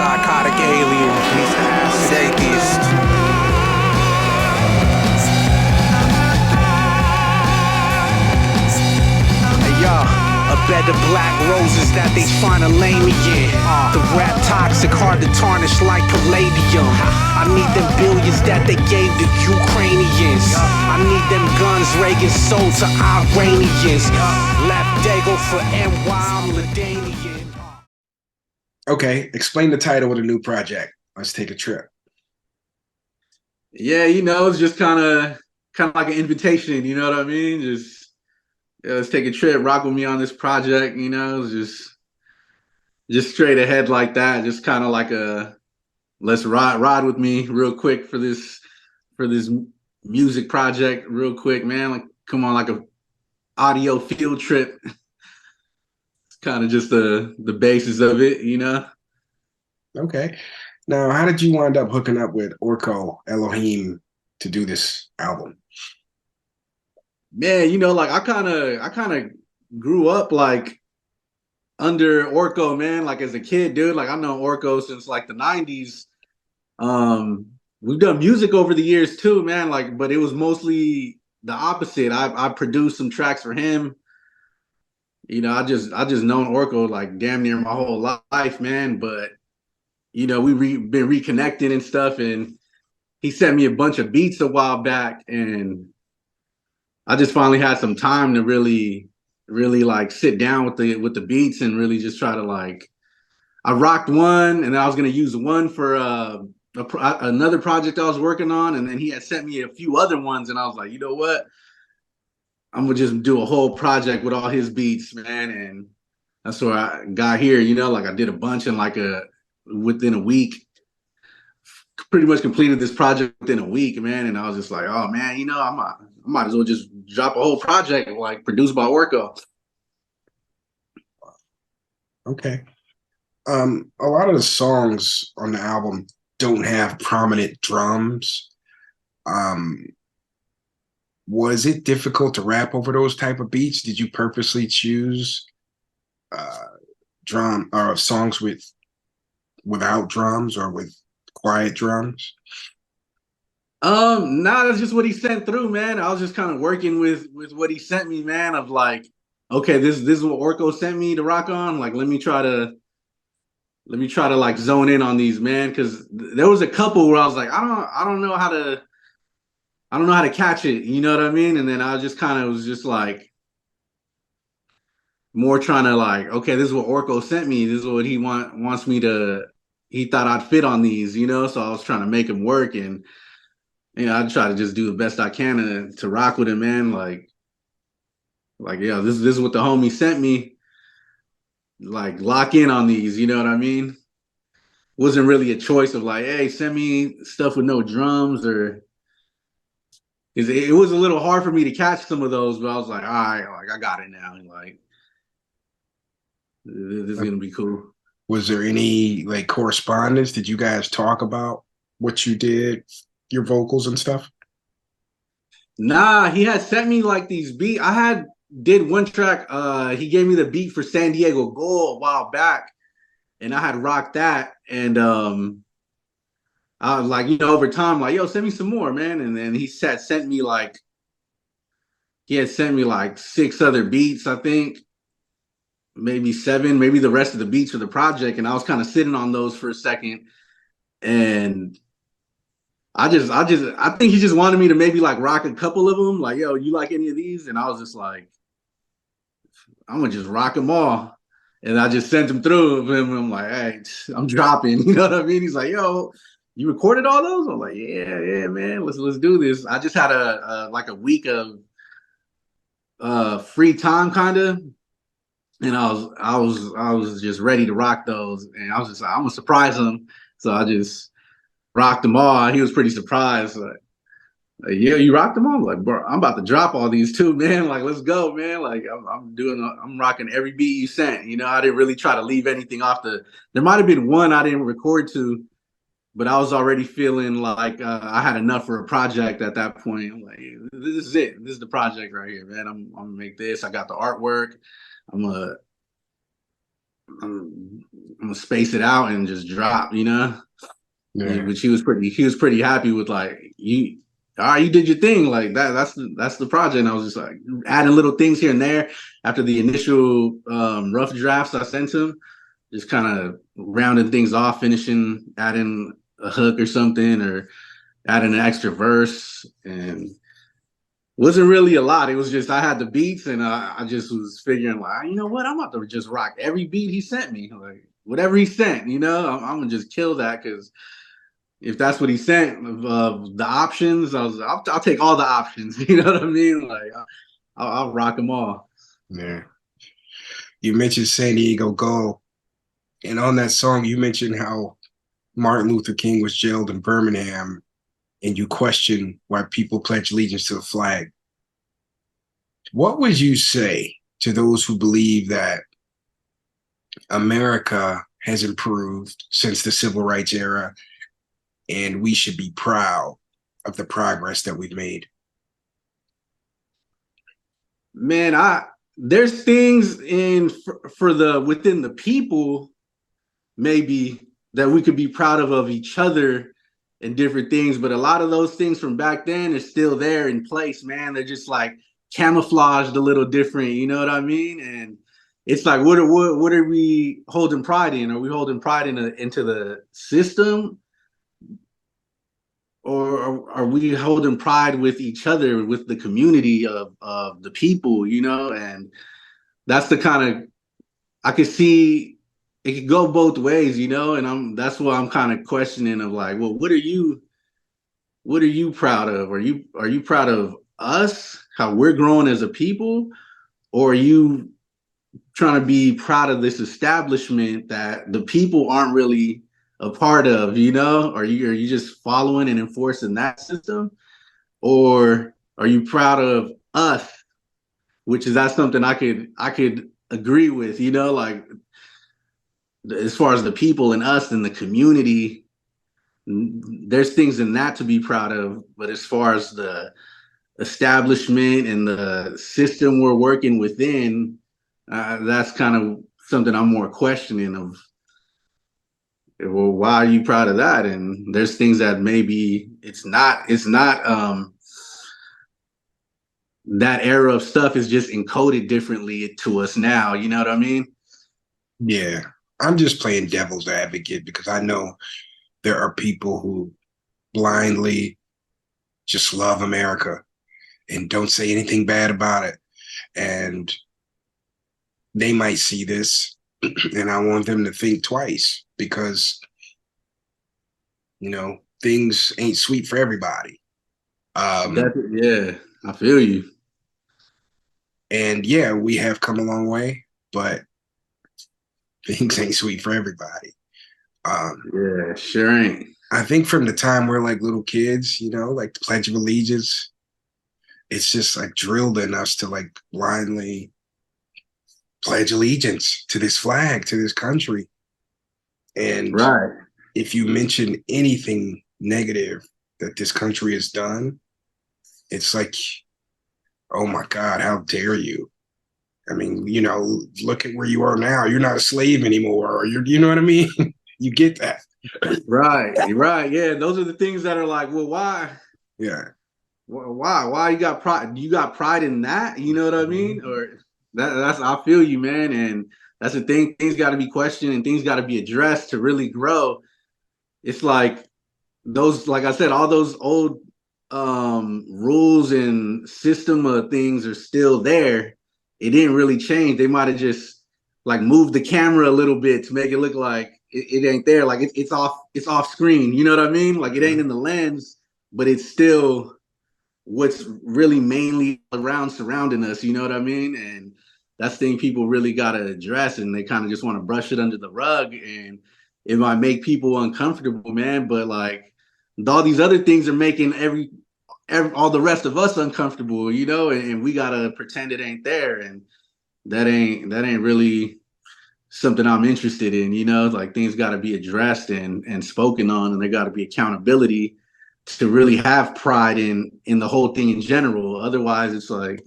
psychotic alien. He's an acid atheist. Hey, y'all. A bed of black roses that they find a lady in. The rap toxic, hard to tarnish like palladium. I need them billions that they gave the Ukrainians. I need them guns Reagan sold to Iranians. Left Dago for NY, I'm Ladanian. Okay, explain the title of the new project. Let's take a trip. Yeah, it's just kind of like an invitation. You know what I mean? Let's take a trip, rock with me on this project, just straight ahead like that. Just kind of like let's ride with me real quick for this music project real quick, man. Like, come on, like a audio field trip. It's kind of just the basis of it, Okay. Now, how did you wind up hooking up with Orko Eloheim to do this album? Man, like I kind of grew up like under Orko, man, like as a kid, dude. Like I've known Orko since like the 90s. We've done music over the years too, man, like, but it was mostly the opposite. I produced some tracks for him. I just known Orko like damn near my whole life, man. But we've been reconnected and stuff, and he sent me a bunch of beats a while back, and I just finally had some time to really like sit down with the beats and really just try to like. I rocked one, and I was gonna use one for another project I was working on, and then he had sent me a few other ones, and I was like, you know what? I'm gonna just do a whole project with all his beats, man, and that's where I got here. Like I did a bunch in like within a week. Pretty much completed this project within a week, man, and I was just like, oh man, I might as well just drop a whole project like produced by Orko. Okay. A lot of the songs on the album don't have prominent drums. Was it difficult to rap over those type of beats? Did you purposely choose drum or songs without drums or with quiet drums? Nah, that's just what he sent through, man. I was just kind of working with what he sent me, man, of like, okay, this is what Orko sent me to rock on. Like, let me try to like zone in on these, man, because there was a couple where I was like, I don't know how to catch it, you know what I mean? And then I just kind of was just like more trying to like, okay, this is what Orko sent me. This is what he wants me to. He thought I'd fit on these, so I was trying to make him work, and I try to just do the best I can to rock with him, man. Like yeah, this is what the homie sent me. Like lock in on these, you know what I mean? Wasn't really a choice of like, hey, send me stuff with no drums, or it was a little hard for me to catch some of those, but I was like, all right, like I got it now, and like this is gonna be cool. Was there any like correspondence? Did you guys talk about what you did, your vocals and stuff? Nah, he had sent me like these beats. Did one track. He gave me the beat for San Diego Gold a while back, and I had rocked that. And I was like, over time, like, yo, send me some more, man. And then he sent me like, he had sent me like 6 other beats, I think. Maybe 7, maybe the rest of the beats for the project. And I was kind of sitting on those for a second. And I think he just wanted me to maybe like rock a couple of them. Like, yo, you like any of these? And I was just like, I'm gonna just rock them all. And I just sent him through him. And I'm like, hey, I'm dropping. You know what I mean? He's like, yo, you recorded all those? I'm like, yeah, man. Let's do this. I just had a week of free time, kind of. And I was just ready to rock those, and I was just like, I'm gonna surprise him. So I just rocked them all. He was pretty surprised. Like, yeah, you rocked them all. I'm like, bro, I'm about to drop all these too, man. Like, let's go, man. Like, I'm rocking every beat you sent. I didn't really try to leave anything off There might have been one I didn't record to, but I was already feeling like I had enough for a project at that point. I'm like, this is it. This is the project right here, man. I'm gonna make this. I got the artwork. I'm gonna space it out and just drop, you know. Yeah. Which he was pretty happy with. Like, you, all right, you did your thing. Like that's the project. And I was just like adding little things here and there after the initial rough drafts I sent him, just kind of rounding things off, finishing, adding a hook or something, or adding an extra verse, and wasn't really a lot. It was just I had the beats, and I just was figuring like, you know what, I'm about to just rock every beat he sent me, like whatever he sent, you know, I'm gonna just kill that, because if that's what he sent, the options, I'll take all the options. You know what I mean? Like I'll rock them all. Yeah. You mentioned San Diego Go, and on that song, you mentioned how Martin Luther King was jailed in Birmingham, and you question why people pledge allegiance to the flag. What would you say to those who believe that America has improved since the civil rights era, and we should be proud of the progress that we've made? Man, there's things for the within the people maybe that we could be proud of each other and different things, but a lot of those things from back then are still there in place, man. They're just like camouflaged a little different, you know what I mean? And it's like, what are we holding pride in? Are we holding pride into the system, or are we holding pride with each other, with the community of the people, you know? And that's the kind of, I could see it could go both ways, you know? And that's what I'm kind of questioning of like, well, what are you proud of? Are you proud of us, how we're growing as a people, or are you trying to be proud of this establishment that the people aren't really a part of, you know? Are you just following and enforcing that system? Or are you proud of us, which is that's something I could agree with, you know, like as far as the people and us and the community, there's things in that to be proud of. But as far as the establishment and the system we're working within, that's kind of something I'm more questioning of. Well, why are you proud of that? And there's things that maybe it's not that era of stuff is just encoded differently to us now. You know what I mean? Yeah. I'm just playing devil's advocate because I know there are people who blindly just love America and don't say anything bad about it. And they might see this, and I want them to think twice because, you know, things ain't sweet for everybody. Yeah, I feel you. And yeah, we have come a long way, but things ain't sweet for everybody. Yeah, sure ain't. I think from the time we're like little kids, you know, like the Pledge of Allegiance, it's just like drilled in us to like blindly pledge allegiance to this flag, to this country. And Right. if you mention anything negative that this country has done, it's like, oh my God, how dare you? I mean, you know, look at where you are now. You're not a slave anymore. Or you know what I mean? You get that. Right. Yeah, those are the things that are like, well, why? Yeah. Why you got pride? You got pride in that? You know what I mean? Or that's I feel you, man. And that's the thing. Things got to be questioned and things got to be addressed to really grow. It's like those, like I said, all those old rules and system of things are still there. It didn't really change. They might have just like moved the camera a little bit to make it look like it ain't there. Like it's off screen. You know what I mean? Like it ain't in the lens, but it's still what's really mainly around surrounding us. You know what I mean? And that's the thing people really got to address, and they kind of just want to brush it under the rug, and it might make people uncomfortable, man. But like all these other things are making all the rest of us uncomfortable, you know, and we gotta pretend it ain't there, and that ain't really something I'm interested in, you know. Like things got to be addressed and spoken on, and there got to be accountability to really have pride in the whole thing in general. Otherwise, it's like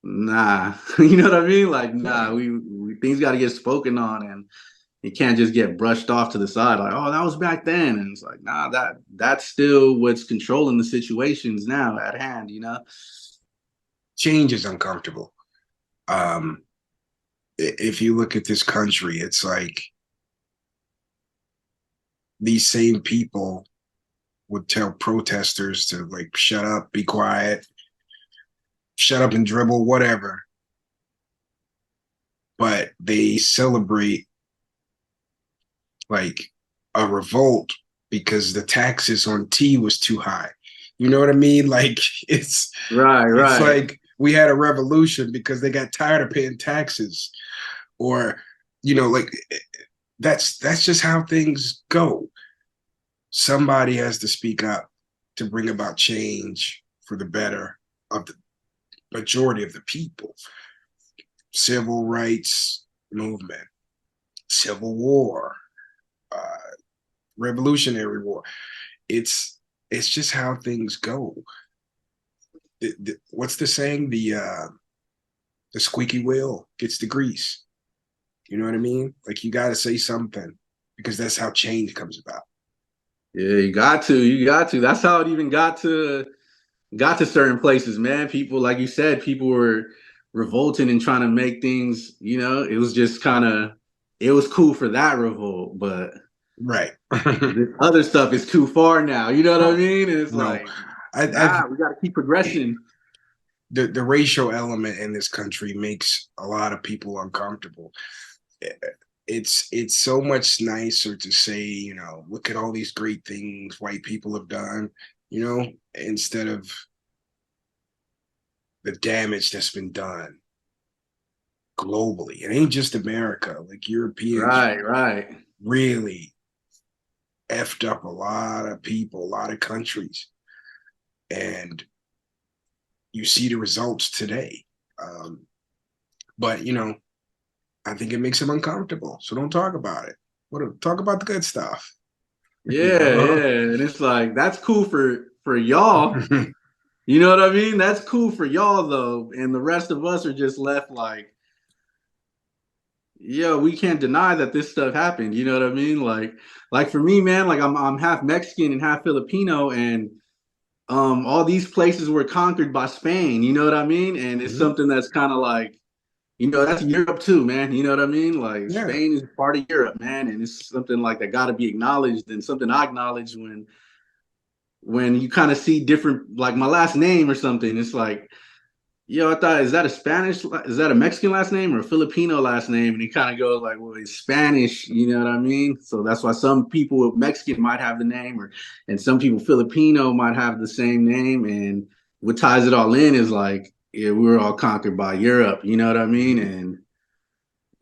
Nah, you know what I mean? Like, nah, we things got to get spoken on, and it can't just get brushed off to the side. Like, oh, that was back then, and it's like, nah, that's still what's controlling the situations now at hand. You know? Change is uncomfortable. Um, if you look at this country, it's like these same people would tell protesters to like shut up, be quiet, shut up and dribble, whatever. But they celebrate like a revolt because the taxes on tea was too high. You know what I mean? Like it's Right, it's right. like we had a revolution because they got tired of paying taxes, or like that's just how things go. Somebody has to speak up to bring about change for the better of the majority of the people. Civil rights movement, Civil War, uh, Revolutionary War. It's just how things go. What's the saying? The squeaky wheel gets the grease. You know what I mean? Like you got to say something because that's how change comes about. Yeah, you got to, you got to. That's how it even got to certain places, man. People, like you said, people were revolting and trying to make things. You know, it was just kind of, it was cool for that revolt, but Right. this other stuff is too far now. You know what I Oh, mean? And it's no, like, I nah, we got to keep progressing. the racial element in this country makes a lot of people uncomfortable. It's so much nicer to say, look at all these great things white people have done, instead of the damage that's been done globally. It ain't just America. Like Europeans Right, right. really effed up a lot of people, a lot of countries. And you see the results today. But I think it makes them uncomfortable. So don't talk about it. Talk about the good stuff. You Yeah, know? yeah. And it's like that's cool for y'all. You know what I mean? That's cool for y'all though. And the rest of us are just left like, yeah, we can't deny that this stuff happened. You know what I mean? Like for me, man, like I'm half Mexican and half Filipino, and all these places were conquered by Spain. You know what I mean? And it's Mhm. something that's kind of like, that's Europe too, man. You know what I mean? Like Yeah. Spain is part of Europe, man, and it's something like that got to be acknowledged, and something I acknowledge when you kind of see different, like my last name or something. It's like, yo, I thought, is that a Mexican last name or a Filipino last name? And he kind of goes like, well, it's Spanish, you know what I mean? So that's why some people with Mexican might have the name, and some people Filipino might have the same name. And what ties it all in is like, yeah, we were all conquered by Europe, you know what I mean? Mhm. And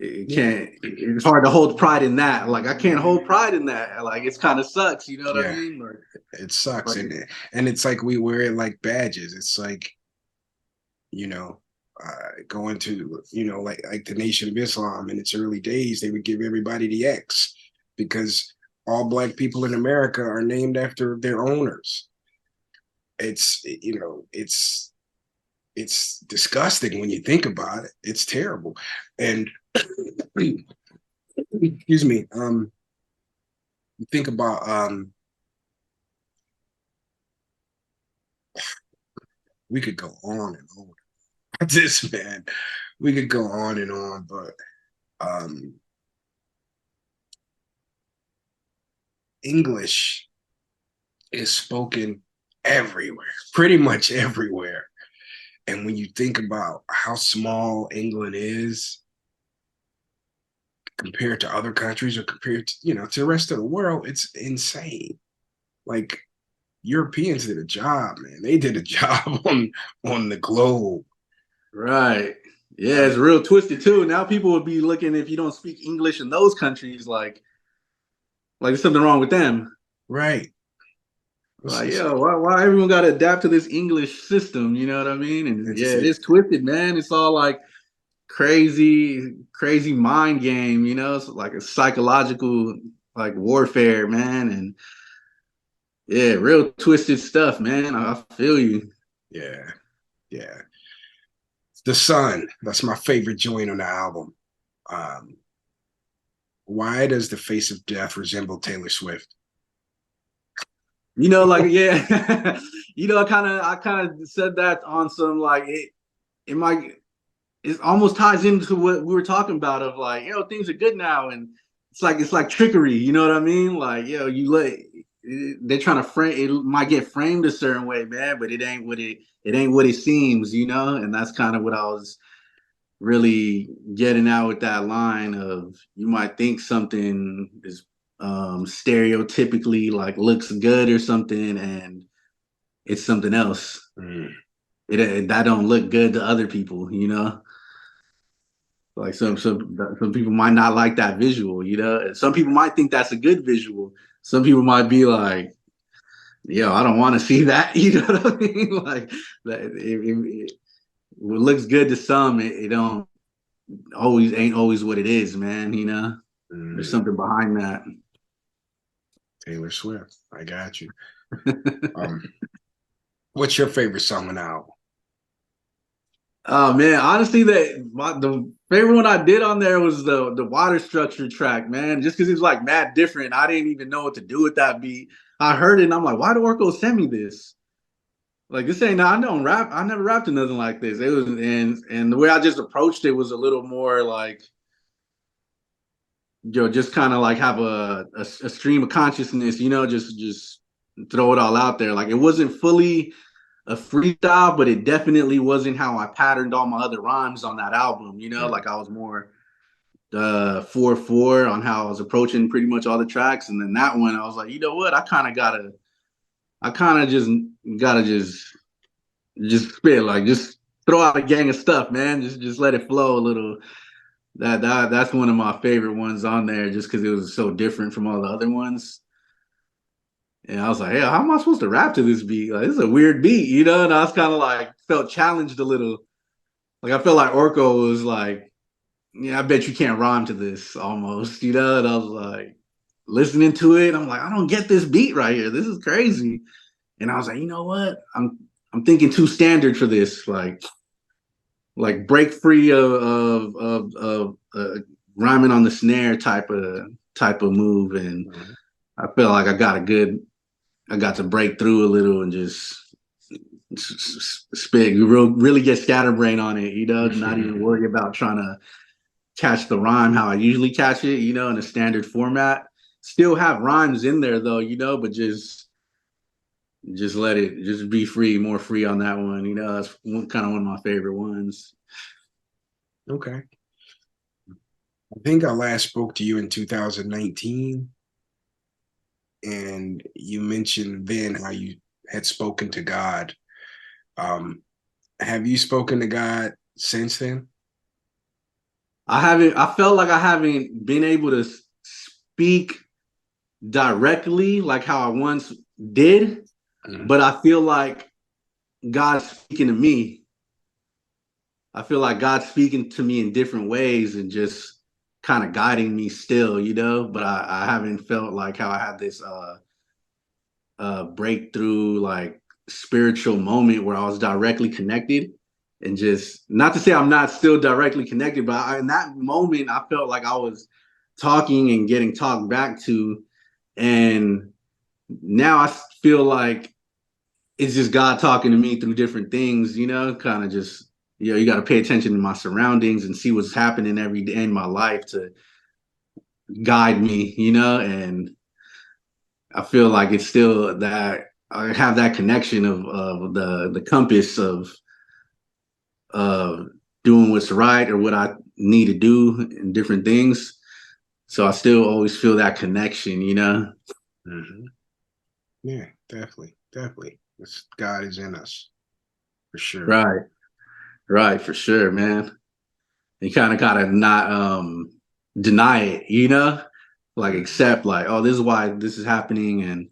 it Yeah. can't, it's hard to hold pride in that. Like I can't hold pride in that. Like it's kind of sucks, you know what I Yeah. mean? It sucks. Like And it's like we wear it like badges. It's like, you know, going to, like the Nation of Islam in its early days, they would give everybody the X because all black people in America are named after their owners. It's disgusting when you think about it. It's terrible. And excuse me, you think about we could go on and on. This man, we could go on and on, but um English is spoken everywhere, pretty much everywhere. And when you think about how small England is compared to other countries or compared to, to the rest of the world, it's insane. Like Europeans did a job, man. They did a job on the globe. right. Yeah, I it's mean, real twisted too. Now people would be looking, if you don't speak English in those countries, like there's something wrong with them. right. Like, yo, why everyone got to adapt to this English system? You know what I mean? And It's yeah, it is twisted, man. It's all like crazy mind game. It's like a psychological like warfare, man. And yeah, real twisted stuff, man. I feel you. yeah, yeah. The Sun. That's my favorite joint on the album. Why does the face of death resemble Taylor Swift? You know, like yeah, you know, I kind of said that on some like it might it almost ties into what we were talking about of like, things are good now, and it's like trickery, you know what I mean? Like, you let they're trying to frame it might get framed a certain way, man, but it ain't what it seems, you know, and that's kind of what I was really getting out with that line of you might think something is stereotypically like looks good or something, and it's something else. It that don't look good to other people, you know. Like some people might not like that visual, you know. Some people might think that's a good visual. Some people might be like, "Yo, I don't want to see that." You know what I mean? Like that. What looks good to some, it don't always ain't always what it is, man. You know, there's something behind that. Taylor Swift. I got you. What's your favorite song on the album? Oh man, honestly, the favorite one I did on there was the water structure track, man. Just because it was like mad different, I didn't even know what to do with that beat. I heard it and I'm like, why did Orko send me this? Like this ain't I don't rap. I never rapped to nothing like this. It was and the way I just approached it was a little more like, just kind of like have a stream of consciousness, you know, just throw it all out there. Like it wasn't fully a freestyle, but it definitely wasn't how I patterned all my other rhymes on that album. You know, like I was more 4/4 on how I was approaching pretty much all the tracks, and then that one I was like, you know what, I kind of just gotta just spit, like just throw out a gang of stuff, man. Just let it flow a little. That's one of my favorite ones on there, just because it was so different from all the other ones. And I was like, hey, how am I supposed to rap to this beat? Like, this is a weird beat, you know? And I was kind of like, felt challenged a little. Like, I felt like Orko was like, yeah, I bet you can't rhyme to this almost, you know? And I was like, listening to it, I'm like, I don't get this beat right here. This is crazy. And I was like, you know what? I'm thinking too standard for this. Like break free of rhyming on the snare type of move. And I feel like I got to break through a little and just spit, really get scatterbrain on it, you know, not even worry about trying to catch the rhyme how I usually catch it, you know, in a standard format. Still have rhymes in there though, you know, but just let it just be free, more free on that one, you know. That's kind of one of my favorite ones. Okay. I think I last spoke to you in 2019. And you mentioned then how you had spoken to God. Have you spoken to God since then? I haven't. I felt like I haven't been able to speak directly like how I once did, but I feel like God's speaking to me. I feel like God's speaking to me in different ways and just kind of guiding me still, you know. But I haven't felt like how I had this breakthrough, like spiritual moment where I was directly connected. And just not to say I'm not still directly connected, but in that moment, I felt like I was talking and getting talked back to. And now I feel like it's just God talking to me through different things, you know, kind of just, you got to pay attention to my surroundings and see what's happening every day in my life to guide me, you know. And I feel like it's still that I have that connection of the compass of doing what's right or what I need to do in different things. So I still always feel that connection, you know? Yeah, definitely. God is in us, for sure. Right, for sure, man. You kind of gotta not deny it, you know? Like accept, like, oh, this is why this is happening, and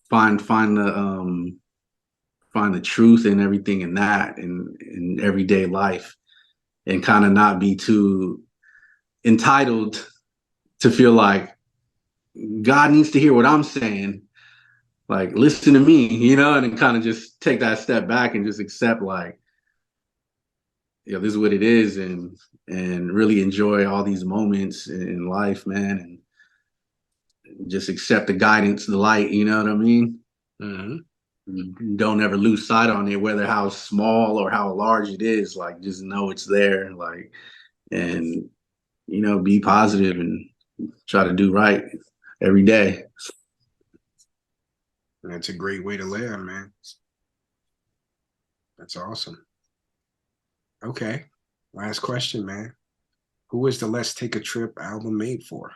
find the truth in everything in that in everyday life, and kind of not be too entitled to feel like God needs to hear what I'm saying. Like, listen to me, you know, and then kind of just take that step back and just accept, like, this is what it is, and really enjoy all these moments in life, man, and just accept the guidance, the light. You know what I mean? Don't ever lose sight on it, whether how small or how large it is. Like, just know it's there. Like, and be positive and try to do right every day. That's a great way to live, man. That's awesome. Okay. Last question, man. Who was the Let's Take a Trip album made for?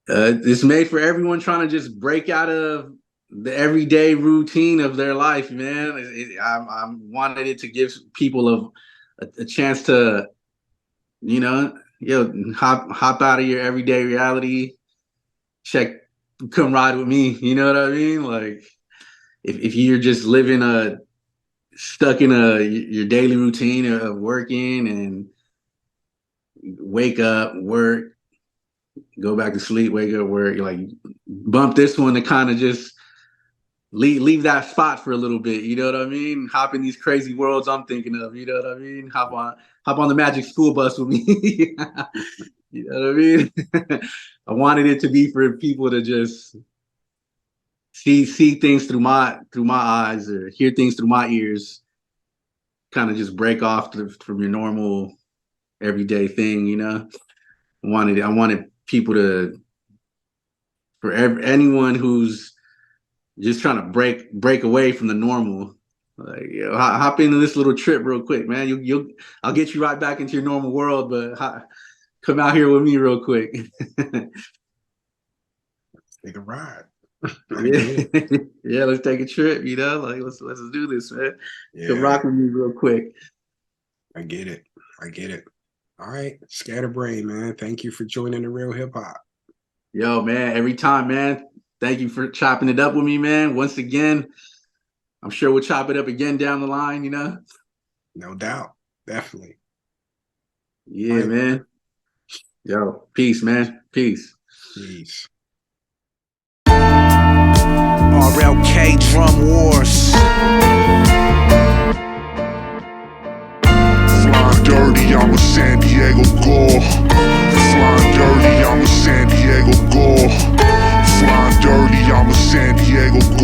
It's made for everyone trying to just break out of the everyday routine of their life, man. I wanted it to give people a chance to, hop out of your everyday reality, come ride with me. You know what I mean? Like, if you're just living stuck in your daily routine of working and wake up, work, go back to sleep, wake up, work, you're like, bump this one to kind of just leave that spot for a little bit. You know what I mean? Hop in these crazy worlds I'm thinking of. You know what I mean? Hop on the magic school bus with me. You know what I mean? I wanted it to be for people to just see things through my eyes, or hear things through my ears. Kind of just break off from your normal everyday thing. I wanted people for anyone who's just trying to break away from the normal. Like, hop into this little trip real quick, man. I'll get you right back into your normal world, but come out here with me real quick. Take a ride. Yeah, let's take a trip. Like, let's do this, man. Yeah. Come rock with me real quick. I get it. All right, Scatterbrain, man. Thank you for joining the Real Hip Hop. Yo, man. Every time, man. Thank you for chopping it up with me, man. Once again, I'm sure we'll chop it up again down the line, No doubt. Definitely. Yeah, right, man. Yo, peace, man. Peace. Peace. RLK Drum Wars. Flying dirty, I'm a San Diego Gore. Flying dirty, I'm a San Diego Gore. Flying dirty, I'm a San Diego Gore.